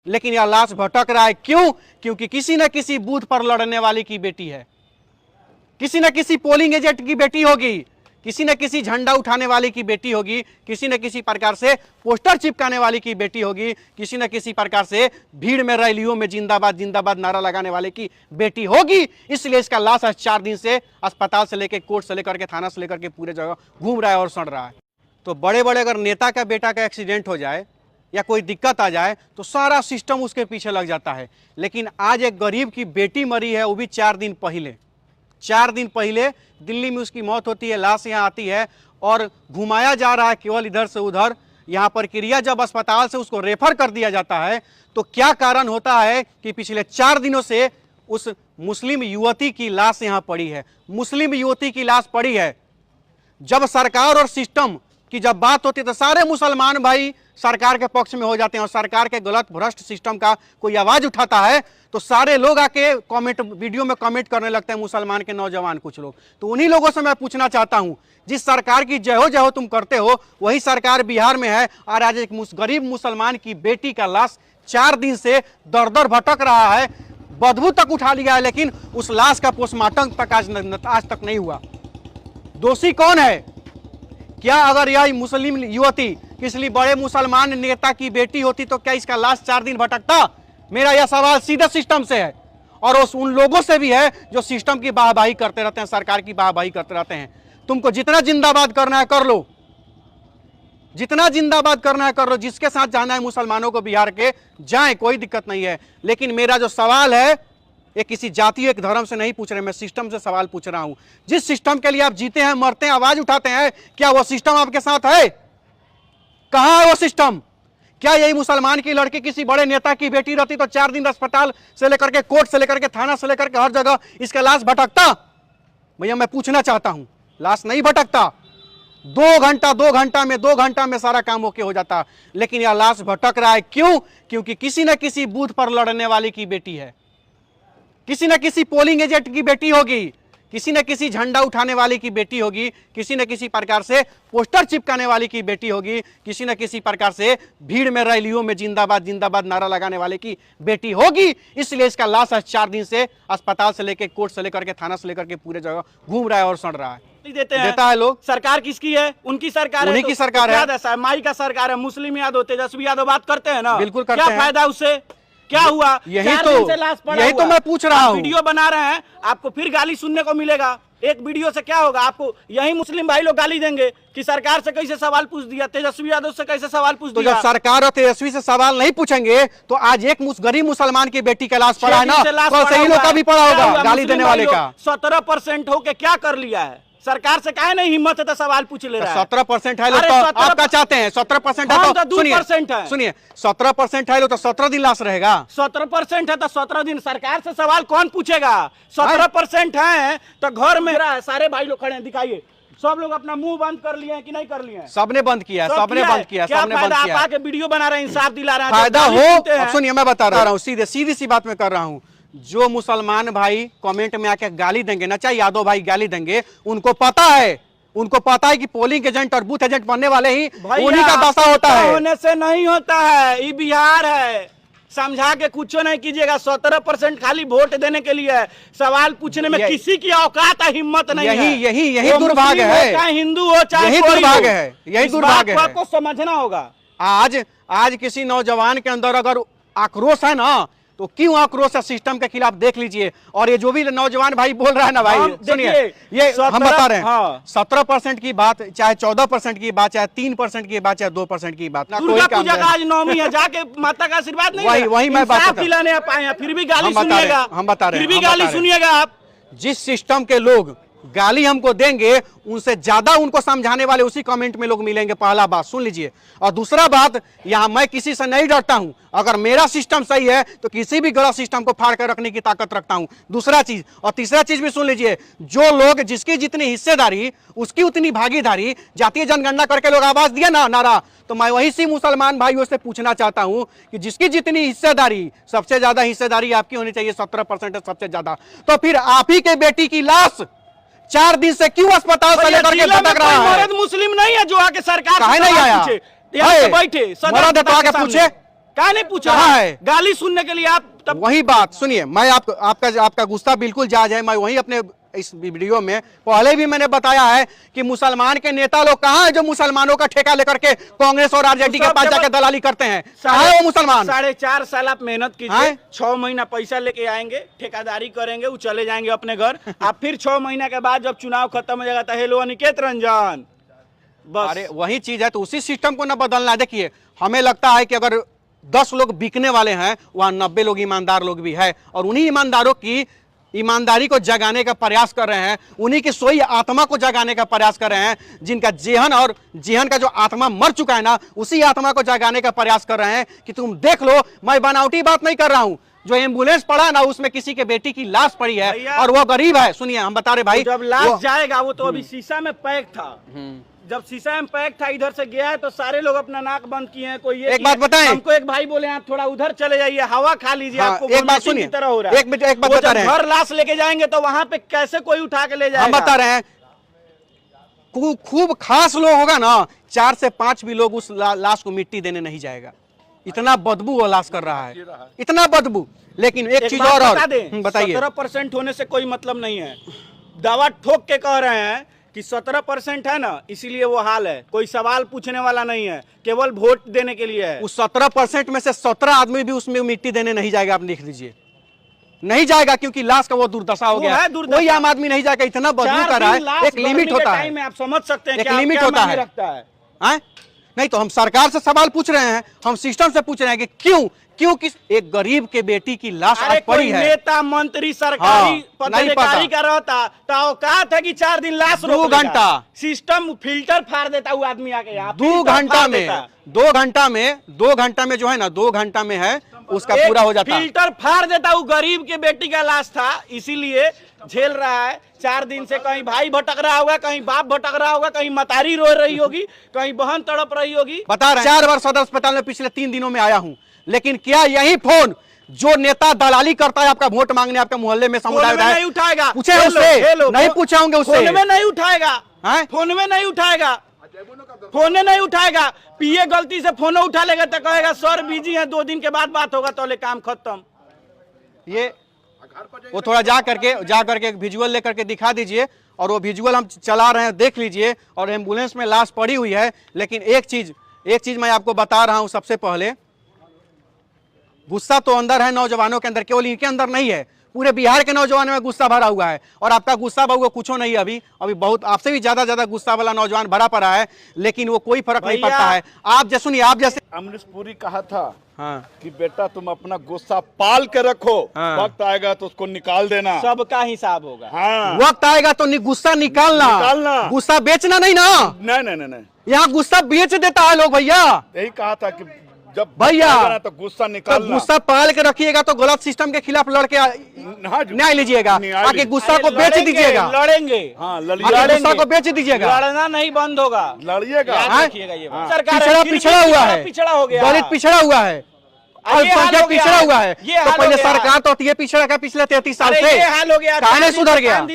लेकिन यह लाश भटक रहा है। क्यों? क्योंकि किसी न किसी बूथ पर लड़ने वाले की बेटी है, किसी न किसी पोलिंग एजेंट की बेटी होगी, किसी न किसी झंडा उठाने वाले की बेटी होगी, किसी न किसी प्रकार से पोस्टर चिपकाने वाली की बेटी होगी, किसी न किसी प्रकार से भीड़ में रैलियों में जिंदाबाद जिंदाबाद नारा लगाने वाले की बेटी होगी। इसलिए इसका लाश आज 4 दिन से अस्पताल से लेकर, कोर्ट से लेकर के, थाना से लेकर के पूरे जगह घूम रहा है और सड़ रहा है। तो बड़े बड़े अगर नेता का बेटा का एक्सीडेंट हो जाए या कोई दिक्कत आ जाए तो सारा सिस्टम उसके पीछे लग जाता है। लेकिन आज एक गरीब की बेटी मरी है, वो भी 4 दिन पहले। 4 दिन पहले दिल्ली में उसकी मौत होती है, लाश यहाँ आती है और घुमाया जा रहा है केवल इधर से उधर। यहाँ प्रक्रिया जब अस्पताल से उसको रेफर कर दिया जाता है तो क्या कारण होता है कि पिछले 4 दिनों से उस मुस्लिम युवती की लाश यहाँ पड़ी है, मुस्लिम युवती की लाश पड़ी है। जब सरकार और सिस्टम की जब बात होती है तो सारे मुसलमान भाई सरकार के पक्ष में हो जाते हैं और सरकार के गलत भ्रष्ट सिस्टम का कोई आवाज उठाता है तो सारे लोग आके कमेंट, वीडियो में कमेंट करने लगते हैं, मुसलमान के नौजवान कुछ लोग। तो उन्हीं लोगों से मैं पूछना चाहता हूं, जिस सरकार की जय हो तुम करते हो वही सरकार बिहार में है और आज एक गरीब मुसलमान की बेटी का लाश 4 दिन से दर दर भटक रहा है, बदबू तक उठा लिया है, लेकिन उस लाश का पोस्टमार्टम तक आज तक नहीं हुआ। दोषी कौन है? क्या अगर यह मुस्लिम युवती किसी बड़े मुसलमान नेता की बेटी होती तो क्या इसका लाश 4 दिन भटकता? मेरा यह सवाल सीधा सिस्टम से है और उन लोगों से भी है जो सिस्टम की वाहवाही करते रहते हैं, सरकार की वाहवाही करते रहते हैं। तुमको जितना जिंदाबाद करना है कर लो, जितना जिंदाबाद करना है कर लो, जिसके साथ जाना है मुसलमानों को बिहार के जाएं, कोई दिक्कत नहीं है। लेकिन मेरा जो सवाल है ये किसी जाति एक धर्म से नहीं पूछ रहे, मैं सिस्टम से सवाल पूछ रहा हूं। जिस सिस्टम के लिए आप जीते हैं, मरते हैं, आवाज उठाते हैं, क्या वो सिस्टम आपके साथ है? कहां है वो सिस्टम? क्या यही मुसलमान की लड़की किसी बड़े नेता की बेटी रहती तो 4 दिन अस्पताल से लेकर के, कोर्ट से लेकर के, थाना से लेकर के हर जगह इसका लाश भटकता? भैया मैं पूछना चाहता हूं, लाश नहीं भटकता। 2 घंटा में सारा काम ओके हो जाता। लेकिन यह लाश भटक रहा है। क्यों? क्योंकि किसी न किसी बूथ पर लड़ने वाले की बेटी है, किसी न किसी पोलिंग एजेंट की बेटी होगी, किसी न किसी झंडा उठाने वाले की बेटी होगी, किसी न किसी प्रकार से पोस्टर चिपकाने वाली की बेटी होगी, किसी न किसी प्रकार से भीड़ में रैलियों में जिंदाबाद जिंदाबाद नारा लगाने वाले की बेटी होगी। इसलिए इसका लाश आज 4 दिन से अस्पताल से लेकर, कोर्ट से लेकर के, थाना से लेकर के पूरे जगह घूम रहा है और सड़ रहा है। देता है लोग। सरकार किसकी है? उनकी सरकार है। उन्हीं की सरकार है। माई का सरकार है। मुस्लिम यादव, तेजस्वी यादव बात करते हैं ना, बिल्कुल करते हैं। क्या फायदा उससे? क्या हुआ? यही तो मैं पूछ रहा हूँ। वीडियो बना रहे हैं, आपको फिर गाली सुनने को मिलेगा। एक वीडियो से क्या होगा? आपको यही मुस्लिम भाई लोग गाली देंगे कि सरकार से कैसे सवाल पूछ दिया, तेजस्वी यादव से कैसे सवाल पूछ दिया। तो जब सरकार और तेजस्वी से सवाल नहीं पूछेंगे तो आज एक गरीब मुसलमान की बेटी का लाश पड़ा है ना, तो सही लोग का भी पड़ा होगा गाली देने वाले का। 17% होके क्या कर लिया है? सरकार से काहे नहीं हिम्मत है तो सवाल पूछ ले रहा है। 17% है लोग तो आप क्या चाहते हैं? 17% है तो 2% है। सुनिए 17% है लोग तो 17 दिन लाश रहेगा। 17% है तो 17 दिन सरकार से सवाल कौन पूछेगा? 17% है तो घर में रहा है। सारे भाई लोग खड़े हैं, दिखाइए। सब लोग अपना मुंह बंद कर लिए हैं कि नहीं कर लिए हैं? सबने बंद किया, सबने बंद किया, सबने बंद किया। आप आके वीडियो बना रहे हैं, इंसाफ दिला रहे हैं, फायदा हो। सुनिए मैं बता रहा हूँ, सीधी सी बात मैं कर रहा हूँ। जो मुसलमान भाई कमेंट में आके गाली देंगे ना, चाहे यादव भाई गाली देंगे, उनको पता है कि पोलिंग एजेंट और बूथ एजेंट बनने वाले ही उन्हीं का दशा होता है। होने से नहीं होता है, ये बिहार है। समझा के कुछ नहीं कीजिएगा। 17% खाली वोट देने के लिए है। सवाल पूछने में किसी की औकात हिम्मत नहीं है। यही दुर्भाग्य है। चाहे हिंदू हो चाहे यही दुर्भाग्य है, यही दुर्भाग्य है। आपको समझना होगा। आज किसी नौजवान के अंदर अगर आक्रोश है ना, तो क्यों आक्रोश है सिस्टम के खिलाफ, देख लीजिए। और ये जो भी नौजवान भाई बोल रहा है ना भाई, सुनिए, ये हम बता रहे हैं 17% की बात, चाहे 14% की बात, चाहे 3% की बात, चाहे 2% की बात, दुर्गा पूजा का आज नवमी है, जाके माता का आशीर्वाद नहीं वही मैं बात दिलाने आप आए हैं, फिर भी गाली सुनिएगा। हम बता रहे हैं, फिर भी गाली सुनिएगा आप। जिस सिस्टम के लोग गाली हमको देंगे उनसे ज्यादा उनको समझाने वाले उसी कमेंट में लोग मिलेंगे। पहला बात सुन लीजिए। और दूसरा बात, यहां मैं किसी से नहीं डरता हूं। अगर मेरा सिस्टम सही है तो किसी भी गलत सिस्टम को फाड़ कर रखने की ताकत रखता हूं। दूसरा चीज और तीसरा चीज भी सुन लीजिए। जो लोग, जिसकी जितनी हिस्सेदारी उसकी उतनी भागीदारी, जातीय जनगणना करके लोग आवाज दिया ना नारा, तो मैं वही सी मुसलमान भाइयों से पूछना चाहता हूं कि जिसकी जितनी हिस्सेदारी, सबसे ज्यादा हिस्सेदारी आपकी होनी चाहिए, 17% है सबसे ज्यादा। तो फिर आप ही के बेटी की लाश 4 दिन से क्यों अस्पताल से लेकर के भटक रहा है? मुस्लिम नहीं है जो आके सरकार काहे नहीं आया? बैठे मरद तो आके पूछे, क्या नहीं पूछा कहाँ है? गाली सुनने के लिए आप तब वही बात सुनिए, मैं आपका गुस्सा बिल्कुल जायज है। मैं वही अपने इस वीडियो में पहले भी मैंने बताया है कि मुसलमान के नेता लोग कहाँ हैं जो मुसलमानों का ठेका लेकर के कांग्रेस और आरजेडी के पास जाकर दलाली करते हैं? कहाँ है वो मुसलमान? 4.5 साल आप मेहनत कीजिए, 6 महीना पैसा लेके आएंगे, ठेकेदारी करेंगे, वो चले जाएंगे अपने घर। आप फिर 6 महीना के बाद जब चुनाव खत्म हो जाएगा तो हेलो अनिकेत रंजन, बस। अरे वही चीज है, तो उसी सिस्टम को ना बदलना। देखिए, हमें लगता है कि अगर 10 लोग बिकने वाले हैं, वहां 90 लोग ईमानदार लोग भी है, और उन्हीं ईमानदारों की ईमानदारी को जगाने का प्रयास कर रहे हैं, उन्हीं की सोई आत्मा को जगाने का प्रयास कर रहे हैं, जिनका जेहन का जो आत्मा मर चुका है ना, उसी आत्मा को जगाने का प्रयास कर रहे हैं कि तुम देख लो, मैं बनावटी बात नहीं कर रहा हूं। जो एम्बुलेंस पड़ा ना, उसमें किसी के बेटी की लाश पड़ी है और वो गरीब है। सुनिए, हम बता रहे भाई, जब लाश जाएगा वो तो अभी शीशा में पैक था, जब शीशा में पैक था, इधर से गया है तो सारे लोग अपना नाक बंद किए हैं। कोई एक बात बताएं, हमको एक भाई बोले आप थोड़ा उधर चले जाइए, हवा खा लीजिए। हाँ, आपको एक बात सुनिए, तरह हो रहा है। एक बात बता रहे हैं, घर लाश लेके जाएंगे तो वहां पे कैसे कोई उठा के ले जाएगा? हम बता रहे हैं, खूब खास लोग होगा ना, 4 से 5 भी लोग उस लाश को मिट्टी देने नहीं जाएगा। इतना बदबू वो लाश कर रहा है, इतना बदबू। लेकिन एक चीज और बताइए, 17% होने से कोई मतलब नहीं है। दवा ठोक के कह रहे हैं कि 17% है ना, इसीलिए वो हाल है। कोई सवाल पूछने वाला नहीं है, केवल वोट देने के लिए है। उस 17% में से 17 आदमी भी उसमें मिट्टी देने नहीं जाएगा। आप लिख लीजिए, नहीं जाएगा, क्योंकि लाश का वो दुर्दशा हो गया। कोई आम आदमी नहीं जाएगा, इतना बदबू कर रहा है। एक लिमिट होता है, आप समझ सकते हैं, एक लिमिट होता है। नहीं तो हम सरकार से सवाल पूछ रहे हैं, हम सिस्टम से पूछ रहे हैं कि क्यों किस एक गरीब के बेटी की लाश आज पड़ी है। नेता मंत्री सरकारी पदाधिकारी का रहता तो औकात है कि 4 दिन लाश 2 घंटा सिस्टम फिल्टर फाड़ देता वो आदमी आके यहाँ 2 घंटा में जो है ना, 2 घंटा में है उसका पूरा हो जाता। फिल्टर फाड़ देता, वो गरीब के बेटी का लाश था, इसीलिए झेल रहा है 4 दिन से। कहीं भाई भटक रहा होगा, कहीं बाप भटक रहा होगा, कहीं मतारी रो रही होगी, कहीं बहन तड़प रही होगी। बता रहे हैं, 4 बार सदर अस्पताल में पिछले 3 दिनों में आया हूं, लेकिन क्या यही फोन जो नेता दलाली करता है आपका वोट मांगने आपके मोहल्ले में समुदाय में नहीं उठाएगा? पूछे उससे, नहीं पूछाऊंगे उससे। फोन में नहीं उठाएगा, फोन में नहीं उठाएगा, फोन नहीं उठाएगा। पीए गलती से फोन उठा लेगा तो कहेगा सर बिजी है, 2 दिन के बाद बात होगा, तो ले काम खत्म। ये वो थोड़ा जा करके एक विजुअल लेकर के दिखा दीजिए, और वो विजुअल हम चला रहे हैं, देख लीजिए। और एम्बुलेंस में लाश पड़ी हुई है। लेकिन एक चीज मैं आपको बता रहा हूं, सबसे पहले गुस्सा तो अंदर है नौजवानों के अंदर, केवल इनके अंदर नहीं है, पूरे बिहार के नौजवानों में गुस्सा भरा हुआ है। और आपका गुस्सा बहु कुछ नहीं, अभी बहुत आपसे भी ज्यादा गुस्सा वाला नौजवान भरा पड़ा है, लेकिन वो कोई फर्क नहीं पड़ता है। आप जैसे अमरीश पुरी कहा था कि बेटा तुम अपना गुस्सा पाल के रखो, वक्त आएगा तो उसको निकाल देना, सबका हिसाब होगा। वक्त आएगा तो गुस्सा निकालना, गुस्सा बेचना नहीं ना। नहीं, यहाँ गुस्सा बेच देता है लोग भैया। यही कहा था कि जब भैया तो गुस्सा निकालना, तो गुस्सा पाल के रखिएगा तो गलत सिस्टम के खिलाफ लड़के न्याय लीजिएगा, आके गुस्सा को बेच दीजिएगा। लड़ेंगे, गुस्सा को बेच दीजिएगा, लड़ना नहीं बंद होगा, लड़िएगा। सरकार पिछड़ा हुआ है, पिछड़ा हो गया, दलित पिछड़ा हुआ है, अल्पसंख्यक पिछड़ा हुआ है। तो पहले सरकार तो पिछड़ा का पिछले 33 साल से हाल हो गया, सुधर गया।